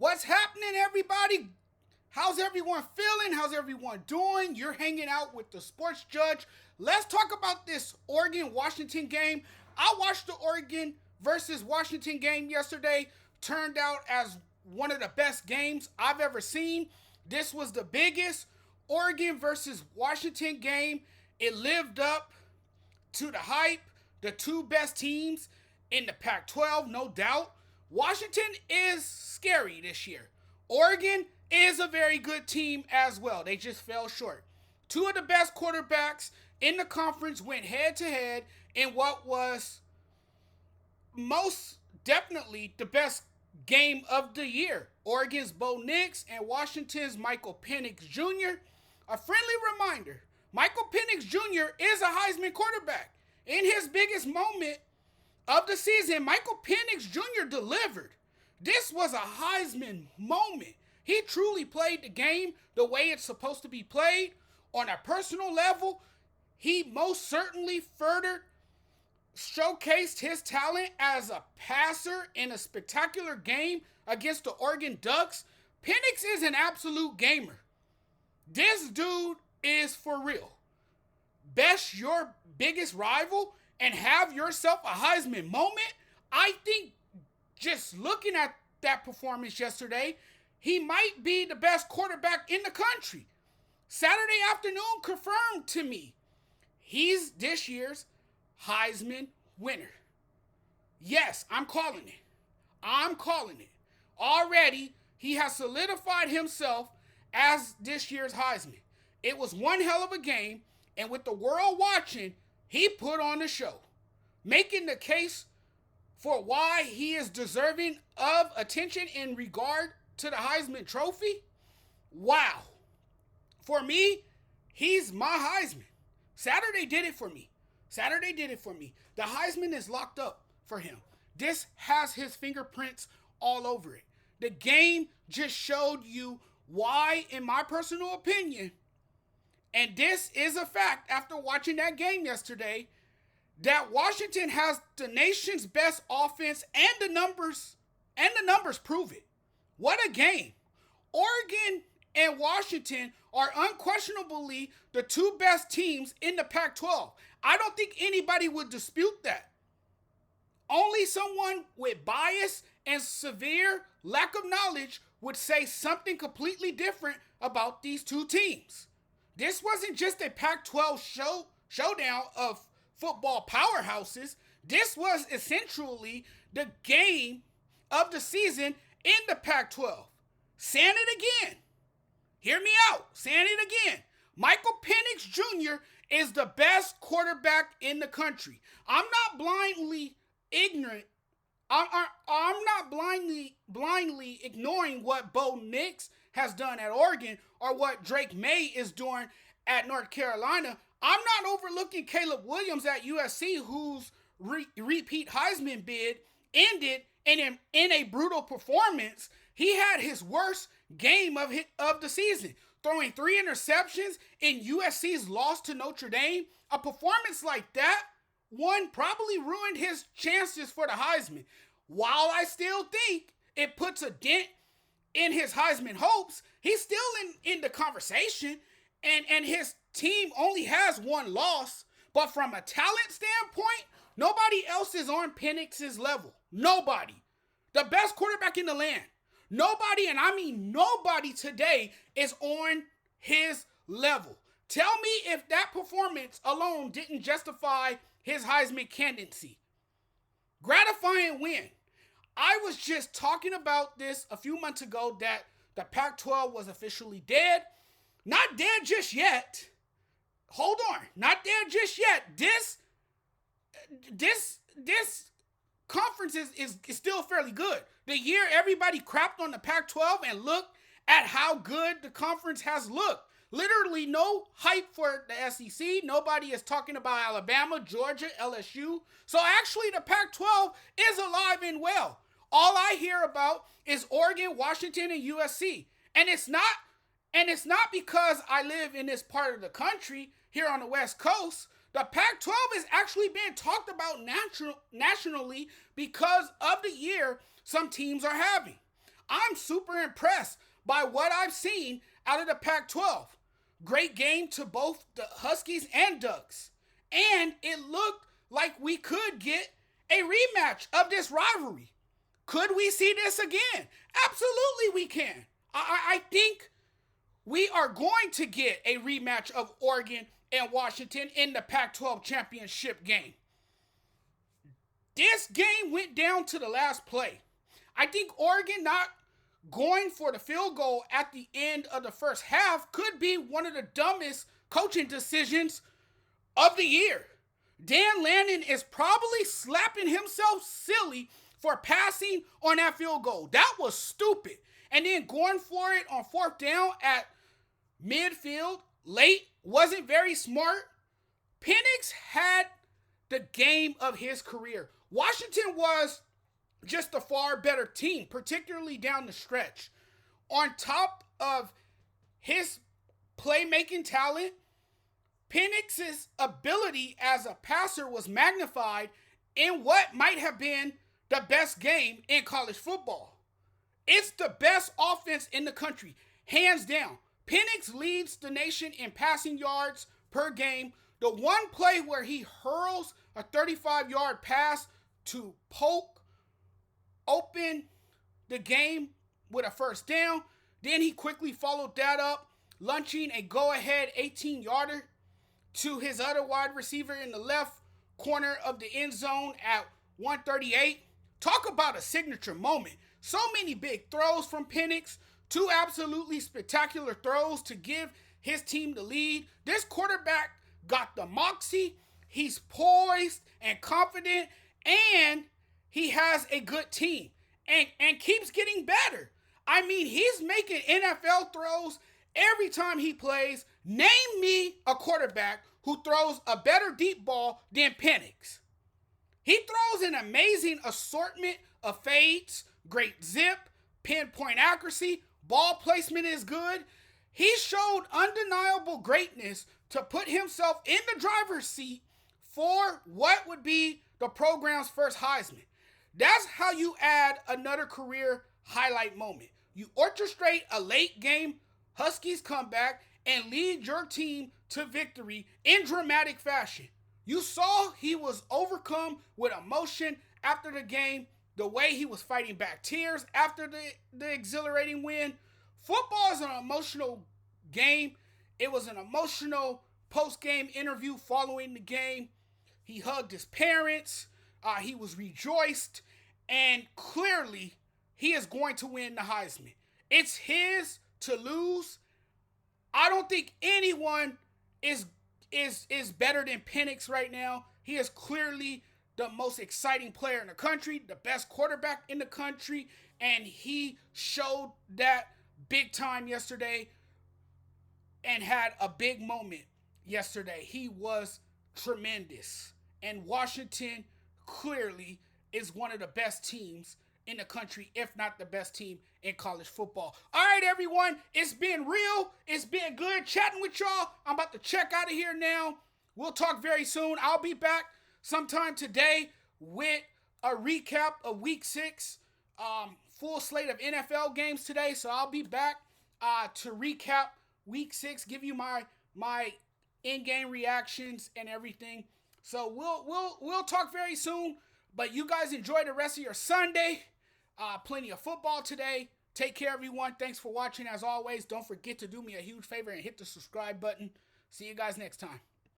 What's happening, everybody? How's everyone feeling? How's everyone doing? You're hanging out with the sports judge. Let's talk about this Oregon-Washington game. I watched the Oregon versus Washington game yesterday. Turned out as one of the best games I've ever seen. This was the biggest Oregon versus Washington game. It lived up to the hype. The two best teams in the Pac-12, no doubt. Washington is scary this year. Oregon is a very good team as well. They just fell short. Two of the best quarterbacks in the conference went head to head in what was most definitely the best game of the year. Oregon's Bo Nix and Washington's Michael Penix Jr. A friendly reminder, Michael Penix Jr. is a Heisman quarterback. In his biggest moment of the season, Michael Penix Jr. delivered. This was a Heisman moment. He truly played the game the way it's supposed to be played. On a personal level, he most certainly further showcased his talent as a passer in a spectacular game against the Oregon Ducks. Penix is an absolute gamer. This dude is for real. Best your biggest rival and have yourself a Heisman moment. I think just looking at that performance yesterday, he might be the best quarterback in the country. Saturday afternoon confirmed to me he's this year's Heisman winner. Yes, I'm calling it. I'm calling it. Already, he has solidified himself as this year's Heisman. It was one hell of a game, and with the world watching, he put on the show, making the case for why he is deserving of attention in regard to the Heisman Trophy. Wow. For me, he's my Heisman. Saturday did it for me. Saturday did it for me. The Heisman is locked up for him. This has his fingerprints all over it. The game just showed you why, in my personal opinion, and this is a fact after watching that game yesterday, that Washington has the nation's best offense, and the numbers prove it. What a game. Oregon and Washington are unquestionably the two best teams in the Pac-12. I don't think anybody would dispute that. Only someone with bias and severe lack of knowledge would say something completely different about these two teams. This wasn't just a Pac-12 showdown of football powerhouses. This was essentially the game of the season in the Pac-12. Saying it again. Hear me out. Saying it again. Michael Penix Jr. is the best quarterback in the country. I'm not blindly ignorant. I'm not blindly ignoring what Bo Nix has done at Oregon or what Drake May is doing at North Carolina. I'm not overlooking Caleb Williams at USC, whose repeat Heisman bid ended in a brutal performance. He had his worst game of the season, throwing 3 interceptions in USC's loss to Notre Dame. A performance like that, one, probably ruined his chances for the Heisman. While I still think it puts a dent in his Heisman hopes, he's still in the conversation, and his team only has one loss. But from a talent standpoint, nobody else is on Penix's level. Nobody. The best quarterback in the land. Nobody, and I mean nobody today, is on his level. Tell me if that performance alone didn't justify his Heisman candidacy. Gratifying win. I was just talking about this a few months ago that the Pac-12 was officially dead. Not dead just yet. Hold on. Not dead just yet. This conference is still fairly good. The year everybody crapped on the Pac-12 and look at how good the conference has looked. Literally no hype for the SEC. Nobody is talking about Alabama, Georgia, LSU. So actually the Pac-12 is alive and well. All I hear about is Oregon, Washington, and USC. And it's not because I live in this part of the country here on the West Coast. The Pac-12 is actually being talked about nationally because of the year some teams are having. I'm super impressed by what I've seen out of the Pac-12. Great game to both the Huskies and Ducks. And it looked like we could get a rematch of this rivalry. Could we see this again? Absolutely we can. I think we are going to get a rematch of Oregon and Washington in the Pac-12 championship game. This game went down to the last play. I think Oregon not going for the field goal at the end of the first half could be one of the dumbest coaching decisions of the year. Dan Lannon is probably slapping himself silly for passing on that field goal. That was stupid. And then going for it on fourth down at midfield late wasn't very smart. Penix had the game of his career. Washington was just a far better team, particularly down the stretch. On top of his playmaking talent, Penix's ability as a passer was magnified in what might have been the best game in college football. It's the best offense in the country, hands down. Penix leads the nation in passing yards per game. The one play where he hurls a 35-yard pass to poke open the game with a first down. Then he quickly followed that up, launching a go-ahead 18-yarder to his other wide receiver in the left corner of the end zone at 138. Talk about a signature moment. So many big throws from Penix, two absolutely spectacular throws to give his team the lead. This quarterback got the moxie. He's poised and confident, and he has a good team and keeps getting better. I mean, he's making NFL throws every time he plays. Name me a quarterback who throws a better deep ball than Penix. He throws an amazing assortment of fades, great zip, pinpoint accuracy, ball placement is good. He showed undeniable greatness to put himself in the driver's seat for what would be the program's first Heisman. That's how you add another career highlight moment. You orchestrate a late game Huskies comeback and lead your team to victory in dramatic fashion. You saw he was overcome with emotion after the game, the way he was fighting back tears after the exhilarating win. Football is an emotional game. It was an emotional post-game interview following the game. He hugged his parents. He was rejoiced. And clearly, he is going to win the Heisman. It's his to lose. I don't think anyone is better than Penix right now. He is clearly the most exciting player in the country, the best quarterback in the country, and he showed that big time yesterday and had a big moment yesterday. He was tremendous. And Washington clearly is one of the best teams in the country, if not the best team in college football. All right, everyone. It's been real. It's been good chatting with y'all. I'm about to check out of here now. We'll talk very soon. I'll be back sometime today with a recap of Week 6. Full slate of NFL games today. So I'll be back to recap Week 6, give you my in-game reactions and everything. So we'll talk very soon. But you guys enjoy the rest of your Sunday. Plenty of football today. Take care, everyone. Thanks for watching. As always, don't forget to do me a huge favor and hit the subscribe button. See you guys next time.